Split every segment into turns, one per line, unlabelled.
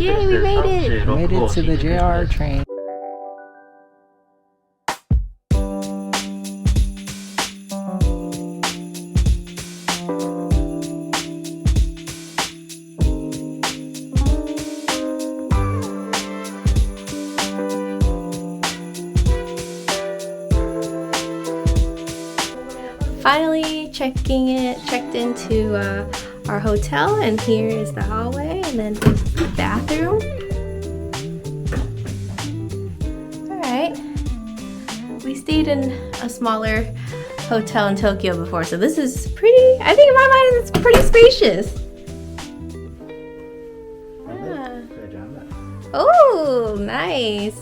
Yay, we made it!
We made it to the JR train.
Finally checked into our hotel, and here is the hallway and then the bathroom. Alright. We stayed in a smaller hotel in Tokyo before, so this is pretty, I think in my mind it's pretty spacious. Oh, nice.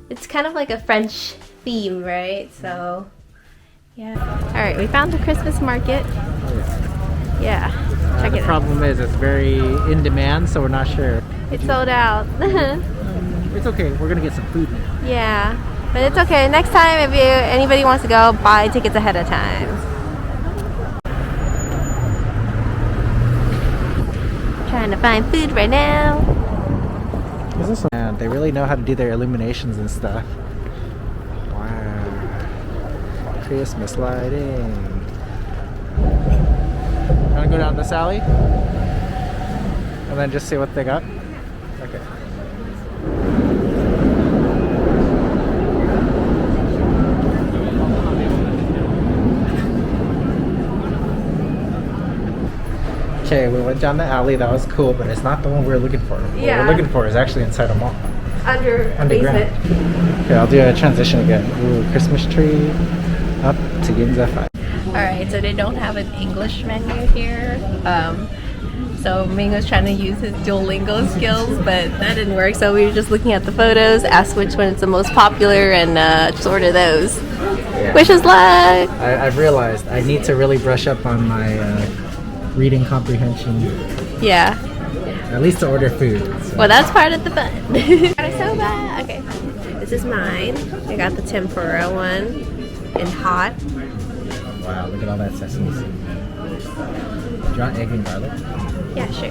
It's kind of like a French theme, right? So yeah. Alright, we found the Christmas market. Yeah, check it out.
The problem is it's very in demand, so we're not sure.
It's sold out.
It's okay, we're gonna get some food now.
Yeah, but it's okay. Next time, if anybody wants to go, buy tickets ahead of time. Trying to find food right now.
Is this one? They really know how to do their illuminations and stuff. Christmas lighting. Wanna go down this alley? And then just see what they got? Okay. Okay, we went down the alley, that was cool, but it's not the one we're looking for. What we're looking for is actually inside a mall.
Underground.
Okay, I'll do a transition again. Ooh, Christmas tree. Up to Ginza 5.
Alright, so they don't have an English menu here. So Mingo's trying to use his Duolingo skills, but that didn't work. So we were just looking at the photos, asked which one is the most popular, and just order those. Yeah. Wish us luck!
I've realized I need to really brush up on my reading comprehension.
Yeah.
At least to order food. So.
Well, that's part of the fun. Orenosoba! Okay. This is mine. I got the tempura one. And hot.
Wow, look at all that sesame seed. Do you want egg and garlic?
Yeah, sure.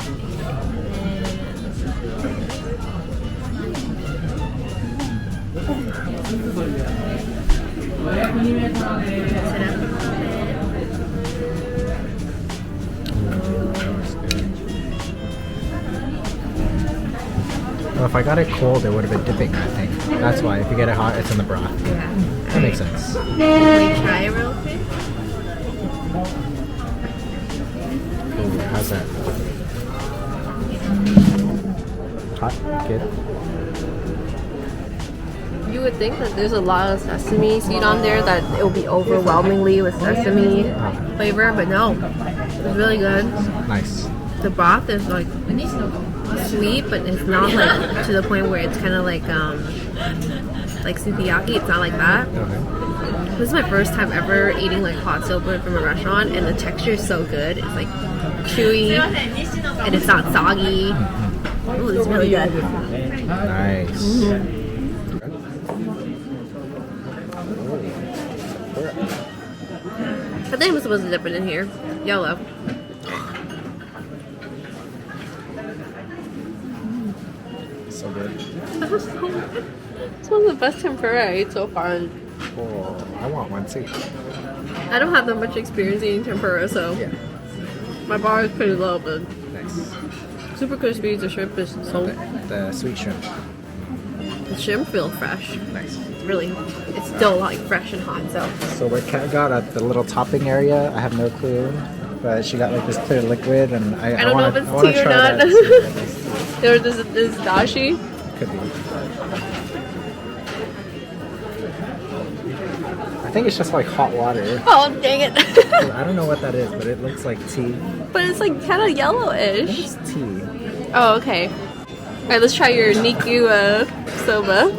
Well, if I got it cold, it would have been dipping, I think. That's why. If you get it hot, it's in the broth.
Yeah.
That makes sense.
Can we try it real quick?
Ooh, how's that? Hot? Good?
You would think that there's a lot of sesame seed on there, that it will be overwhelmingly with sesame flavor, but no. It's really good.
Nice.
The broth is like sweet, but it's not like to the point where it's kind of like sukiyaki. It's not like that.
Okay.
This is my first time ever eating like hot soba from a restaurant, and the texture is so good. It's like chewy, and it's not soggy. Ooh, it's really good.
Nice.
I think I'm supposed to dip it in here. Yellow.
So good.
It's one of the best tempura I ate so far.
Oh, I want one too.
I don't have that much experience eating tempura, so
yeah.
My bar is pretty low, but
Nice.
super crispy. The shrimp is so...
The sweet shrimp.
The shrimp feel fresh.
Nice.
It's still like fresh and hot, so...
So what Kat got at the little topping area, I have no clue. But she got like this clear liquid, and I
don't
wanna,
know if it's
I wanna
tea or
try
not.
that.
There was this dashi.
Could be. I think it's just like hot water.
Oh, dang it.
I don't know what that is, but it looks like tea.
But it's like kind of yellowish.
It's tea.
Oh, okay. Alright, let's try your Niku soba.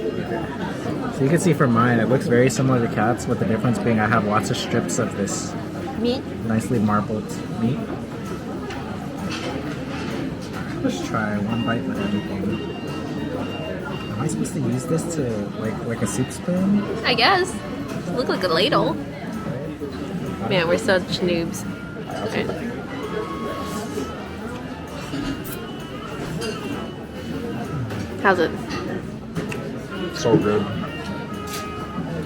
So you can see from mine, it looks very similar to Kat's, with the difference being I have lots of strips of this
Meat?
nicely marbled meat. Let's try one bite with everything. Am I supposed to use this to like a soup spoon?
I guess. Look like a ladle. Man, we're such noobs. Right. How's it?
So good.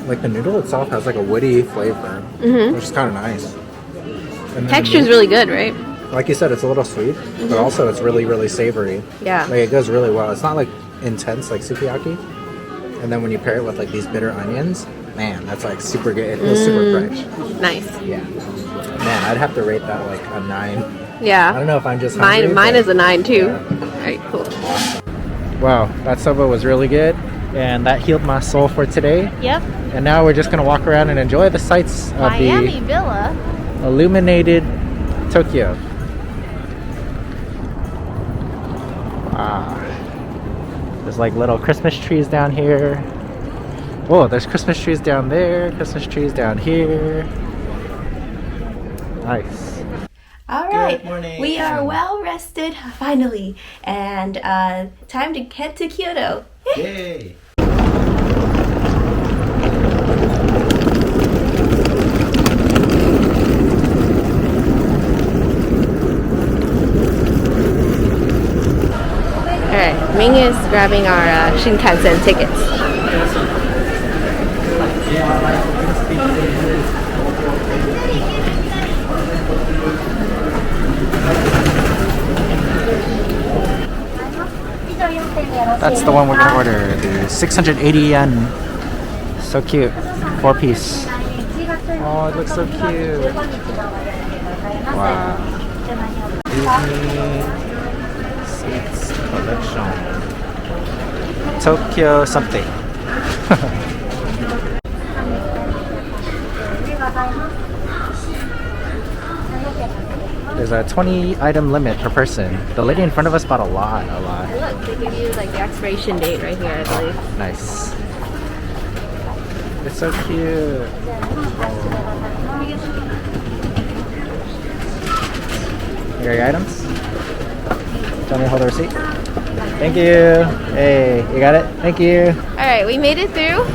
Like the noodle itself has like a woody flavor, which is kind of nice. And
Texture is really good, right?
Like you said, it's a little sweet, but also it's really, really savory.
Yeah.
Like it goes really well. It's not like intense like sukiyaki. And then when you pair it with like these bitter onions, man, that's like super good. It feels super fresh.
Nice.
Yeah. Man, I'd have to rate that like a 9.
Yeah.
I don't know if I'm just hungry,
mine
but-
is a 9 too.
Yeah.
Alright, cool.
Wow, that soba was really good, and that healed my soul for today.
Yep.
And now we're just gonna walk around and enjoy the sights of
Miami Villa.
the illuminated Tokyo. Wow. There's like little Christmas trees down here. Oh, there's Christmas trees down there, Christmas trees down here. Nice.
All right,
Good morning.
we are well rested finally, and time to head to Kyoto.
Yay!
All right, Ming is grabbing our Shinkansen tickets.
That's the one we're gonna order. The 680 yen. So cute. 4-piece. Oh, it looks so cute. Wow. Disney Seats Collection. Tokyo something. There's a 20 item limit per person. The lady in front of us bought a lot.
Look, they give you like the expiration date right here, I believe.
Nice. It's so cute. Here are your items. Do you want me to hold the receipt? Thank you. Hey, you got it? Thank you.
All right, we made it through.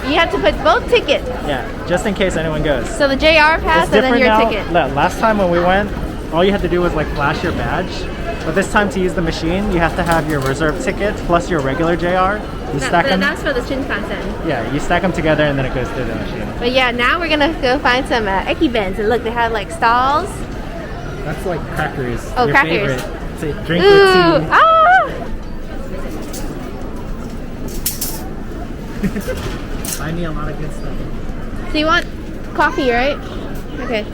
You have to put both tickets.
Yeah, just in case anyone goes.
So the JR pass and then your ticket.
Last time when we went, all you had to do was like flash your badge. But this time to use the machine, you have to have your reserve ticket plus your regular JR. You stack them.
That's for the Shinkansen.
Yeah, you stack them together and then it goes through the machine.
But yeah, now we're gonna go find some ekibens, and look, they have like stalls.
That's like crackers.
Oh,
your
crackers.
Favorite. It's a drink
Ooh,
with tea.
ah!
I need a lot of good stuff.
So you want coffee, right? Okay.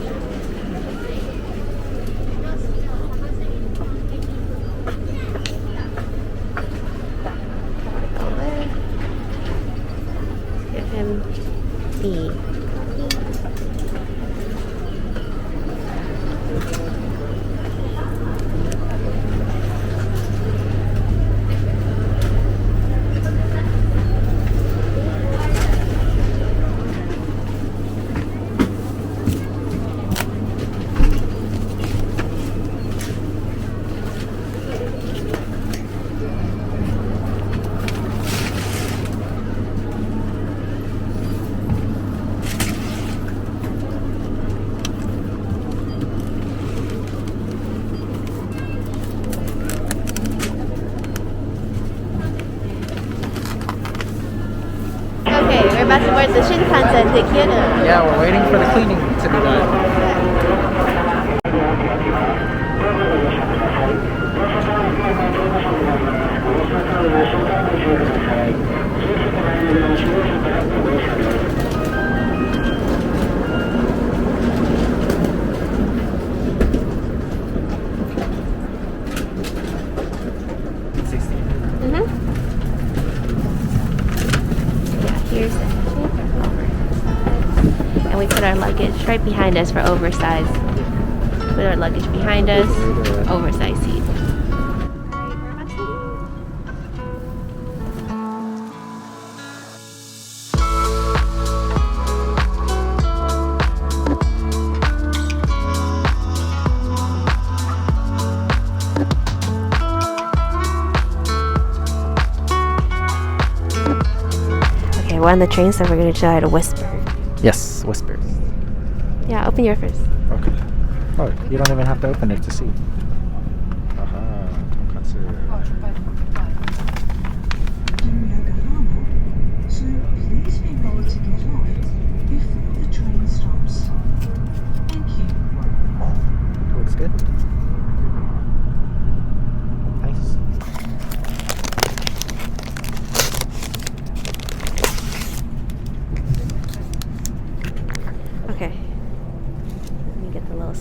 Give him tea. Okay, we're about to board the Shinkansen to Kyoto.
Yeah, we're waiting for the cleaning to be done.
Here's the and we put our luggage right behind us for oversized. Put our luggage behind us, oversized seat. Okay, we're on the train, so we're gonna try to whisper.
Yes, whispers.
Yeah, open your first.
Okay. Oh, you don't even have to open it to see. Aha, tonkatsu.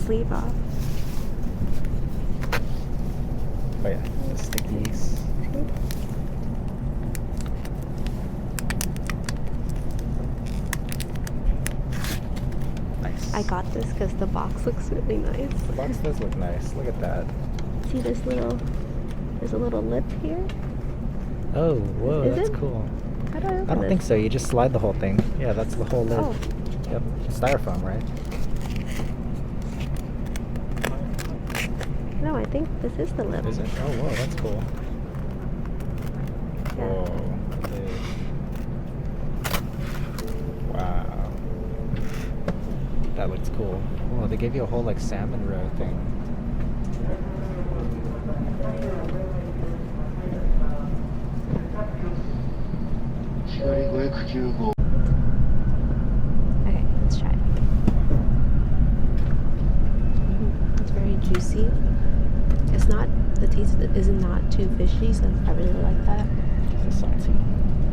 sleeve off.
Oh yeah, the stickies. Nice.
I got this because the box looks really nice.
The box does look nice. Look at that.
See this little, there's a little lip here.
Oh, whoa,
Is
that's
it?
cool.
How do I open
I don't
this?
think so. You just slide the whole thing. Yeah, that's the whole lid.
Oh,
Yep. Styrofoam, right?
no, I think this is the lip.
Is it? Oh, whoa, that's cool.
Yeah.
Whoa. Okay. Wow. That looks cool. Whoa, they gave you a whole like salmon roe thing.
Okay, let's try it. It's very juicy. It's not, the taste is not too fishy, so I really like that.
Is it salty?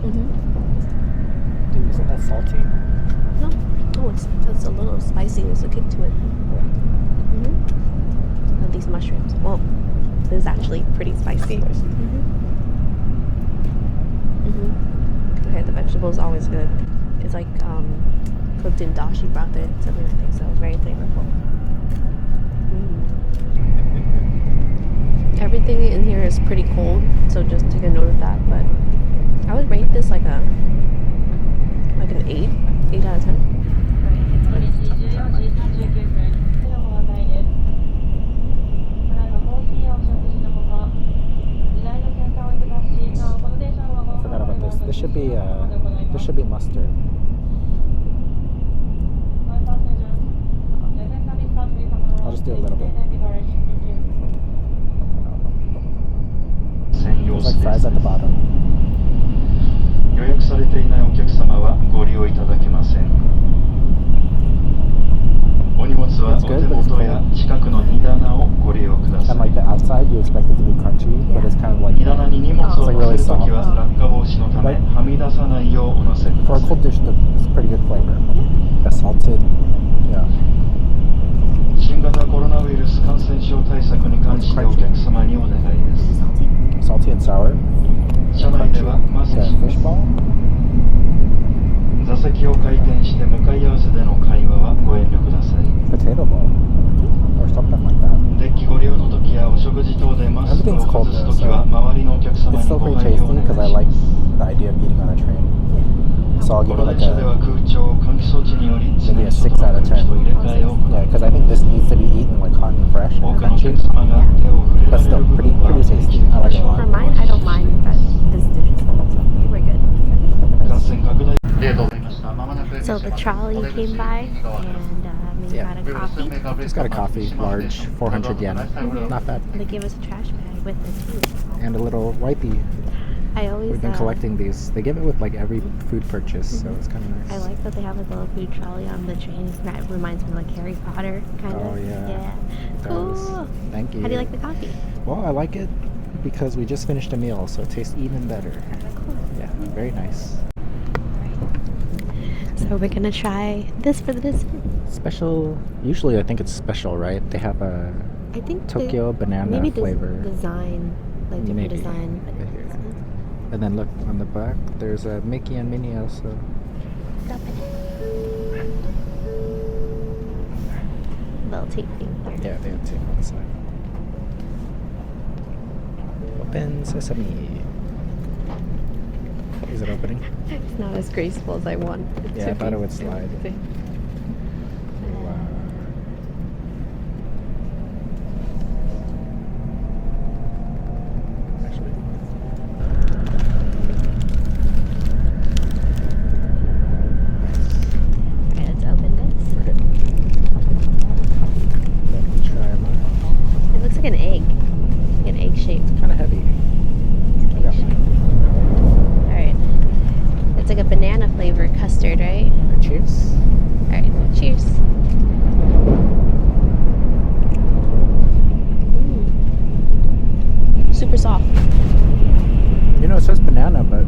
Mm-hmm.
Dude, isn't that salty?
No, oh, it's a little spicy. There's a kick to it. Mm-hmm. And these mushrooms. Well, this is actually pretty spicy. Mm-hmm. Mm-hmm. Okay, the vegetable is always good. It's like cooked in dashi broth or something, I think, so it's very flavorful. Everything in here is pretty cold, so just take a note of that. But I would rate this like an 8 out of 10.
I forgot about this. This should be mustard. I'll just do a little bit. There's like fries at the bottom.
予約されていないお客様はご利用いただけません。お荷物はお手元や近くの荷棚をご利用くださ
And
い。
like the outside, you expect it to be crunchy, but it's kind of like
荷棚に荷物を
it's like
乗
really
せるときは
soft.
落下防止のためはみ出さないようお乗せく
For
だ
a
さい。
cold dish, it's pretty good flavor. The salted, yeah.
新型コロナウイルス感染症対策に関してお客様にお願いです。
Salty and sour.
車内ではマスク
Yeah, fish ball.
座席を回転して向かい合わせでの会話はご遠慮ください。
Potato ball. Or something like that.
デッキご利用の時やお食事等でマスクを外す時は周りのお客様
It's
に
still
ご
pretty
配慮をお
tasty
願い
because I
し
like
ます。
the idea of eating on a train. So I'll
こ
give it
の
like
電車では
a
空調換気装置により
maybe a 6
外
out
の
of
空気と入れ
10.
替えを行
Yeah,
い
because I think this needs to be eaten like hot and fresh
多
and
くのお
crunchy.
客様が手を触れ
But
られ
still
る部
pretty
分は
pretty tasty. I like it a
For
lot.
mine, I don't mind, but this dish is good, so we're good.
感染拡大ありがとうございました。まもなく
So the trolley came by, and we
Yeah.
got a coffee.
Just got a coffee, large, 400 yen. Not bad.
They gave us a trash bag with it too.
And a little wipey.
I always
We've been collecting these. They give it with like every food purchase, so it's kind of nice.
I like that they have like a little food trolley on the train. That reminds me of like Harry Potter, kind of.
Oh, yeah.
Yeah.
It does.
Cool.
Thank you.
How do you like the coffee?
Well, I like it because we just finished a meal, so it tastes even better.
Cool.
Yeah, very nice.
So we're gonna try this for the dessert.
Special. Usually, I think it's special, right? They have a
I think
Tokyo banana
maybe
flavor.
design, like different
Maybe.
design. But
Right here. And then look on the back. There's a Mickey and Minnie also.
Stop it. Little tape thing here.
Yeah, they have two on the side. Open sesame. Is it opening?
It's not as graceful as I want. It
Yeah, I
to
thought
be.
it would slide. Wow. Actually.
Alright, let's open this.
Okay. Let me try mine.
It looks like an egg. Like an egg shape.
Kind of heavy. I got mine.
Alright. It's like a banana flavor custard, right?
Okay, cheers.
Alright, cheers. Super soft.
You know, it says banana, but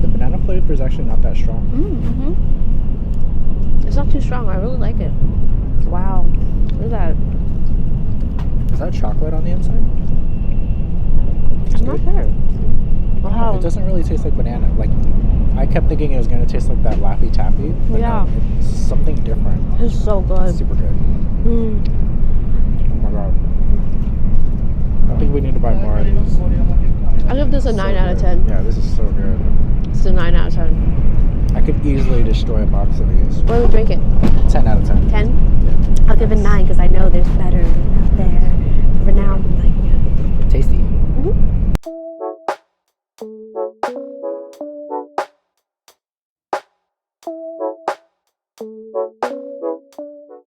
the banana flavor is actually not that strong.
Mm-hmm. It's not too strong. I really like it. Wow. Look at that.
Is that chocolate on the inside? It's
I'm not
good.
sure. Wow.
It doesn't really taste like banana. Like, I kept thinking it was gonna taste like that Laffy Taffy, but
Yeah.
no, it's something different.
It's so good.
It's super good.
Mm.
Oh my god. I think we need to buy more of these.
I give this a 9 out of
good.
10.
Yeah, this is so good.
It's a 9 out of 10.
I could easily destroy a box of these.
What do we drink it?
10 out of 10.
10? I'll give it 9 because I know there's better out there.